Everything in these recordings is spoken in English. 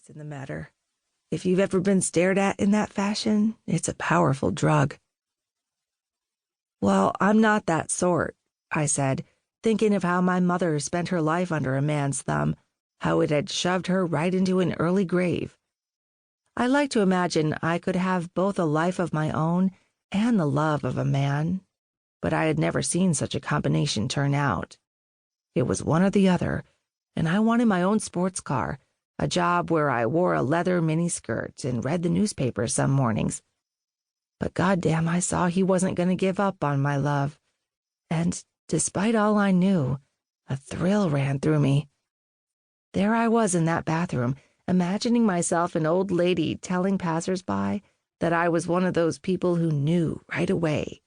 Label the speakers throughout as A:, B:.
A: in the matter. If you've ever been stared at in that fashion, it's a powerful drug. Well, I'm not that sort, I said, thinking of how my mother spent her life under a man's thumb, how it had shoved her right into an early grave. I like to imagine I could have both a life of my own and the love of a man, but I had never seen such a combination turn out. It was one or the other, and I wanted my own sports car, a job where I wore a leather miniskirt and read the newspaper some mornings. But goddamn, I saw he wasn't going to give up on my love. And despite all I knew, a thrill ran through me. There I was in that bathroom, imagining myself an old lady telling passers-by that I was one of those people who knew right away.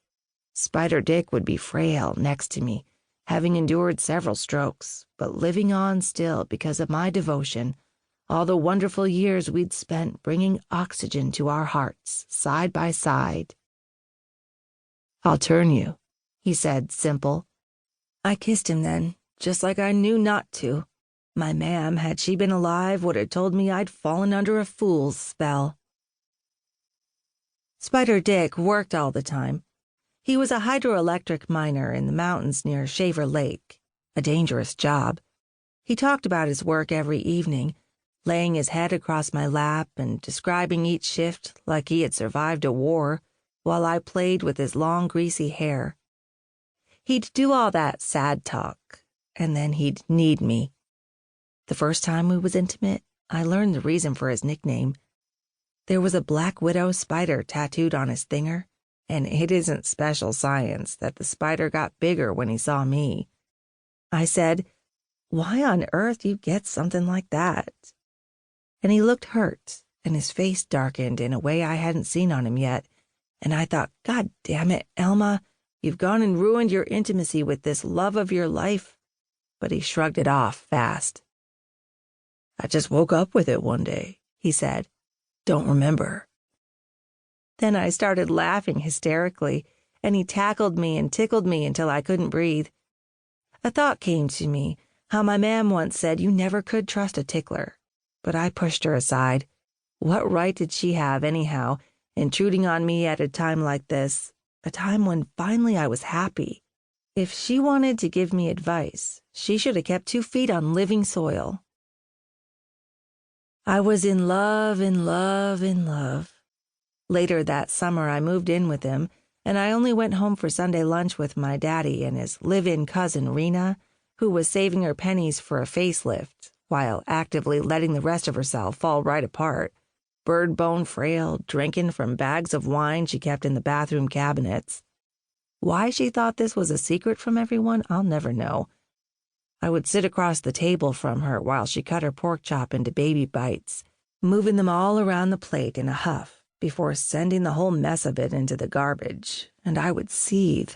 A: Spider Dick would be frail next to me, having endured several strokes, but living on still because of my devotion, all the wonderful years we'd spent bringing oxygen to our hearts, side by side. "I'll turn you," he said, simple. I kissed him then, just like I knew not to. My ma'am, had she been alive, would have told me I'd fallen under a fool's spell. Spider Dick worked all the time. He was a hydroelectric miner in the mountains near Shaver Lake, a dangerous job. He talked about his work every evening, laying his head across my lap and describing each shift like he had survived a war, while I played with his long, greasy hair. He'd do all that sad talk, and then he'd need me. The first time we was intimate, I learned the reason for his nickname. There was a black widow spider tattooed on his thinger, and it isn't special science that the spider got bigger when he saw me. I said, "Why on earth you get something like that?" And he looked hurt, and his face darkened in a way I hadn't seen on him yet, and I thought, God damn it, Elma, you've gone and ruined your intimacy with this love of your life. But he shrugged it off fast. "I just woke up with it one day," he said. "Don't remember." Then I started laughing hysterically, and he tackled me and tickled me until I couldn't breathe. A thought came to me, how my ma'am once said you never could trust a tickler. But I pushed her aside. What right did she have, anyhow, intruding on me at a time like this, a time when finally I was happy? If she wanted to give me advice, she should have kept 2 feet on living soil. I was in love, in love, in love. Later that summer, I moved in with him, and I only went home for Sunday lunch with my daddy and his live-in cousin, Rena, who was saving her pennies for a facelift, while actively letting the rest of herself fall right apart, bird bone frail, drinking from bags of wine she kept in the bathroom cabinets. Why she thought this was a secret from everyone, I'll never know. I would sit across the table from her while she cut her pork chop into baby bites, moving them all around the plate in a huff before sending the whole mess of it into the garbage, and I would seethe.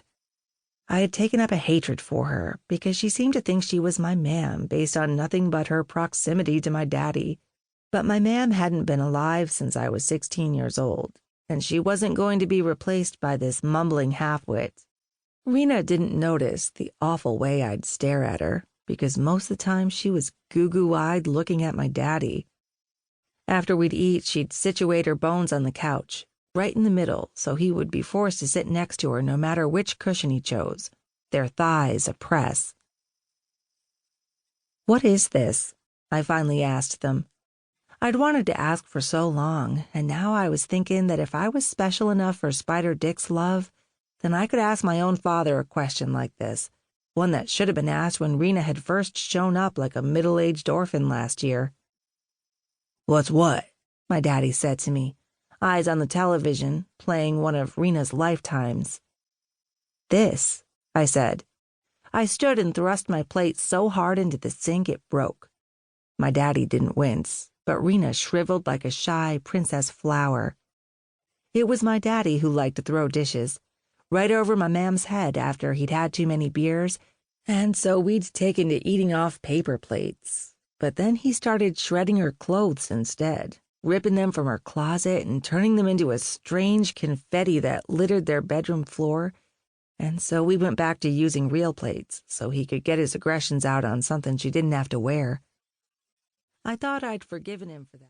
A: I had taken up a hatred for her because she seemed to think she was my ma'am based on nothing but her proximity to my daddy. But my ma'am hadn't been alive since I was 16 years old, and she wasn't going to be replaced by this mumbling half-wit. Rena didn't notice the awful way I'd stare at her, because most of the time she was goo-goo-eyed looking at my daddy. After we'd eat, she'd situate her bones on the couch, right in the middle, so he would be forced to sit next to her no matter which cushion he chose, their thighs a press. "What is this?" I finally asked them. I'd wanted to ask for so long, and now I was thinking that if I was special enough for Spider Dick's love, then I could ask my own father a question like this, one that should have been asked when Rena had first shown up like a middle-aged orphan last year. "What's what?" my daddy said to me, eyes on the television, playing one of Rena's lifetimes. "This," I said. I stood and thrust my plate so hard into the sink it broke. My daddy didn't wince, but Rena shriveled like a shy princess flower. It was my daddy who liked to throw dishes, right over my mam's head after he'd had too many beers, and so we'd taken to eating off paper plates. But then he started shredding her clothes instead, ripping them from her closet and turning them into a strange confetti that littered their bedroom floor, and so we went back to using real plates so he could get his aggressions out on something she didn't have to wear. I thought I'd forgiven him for that.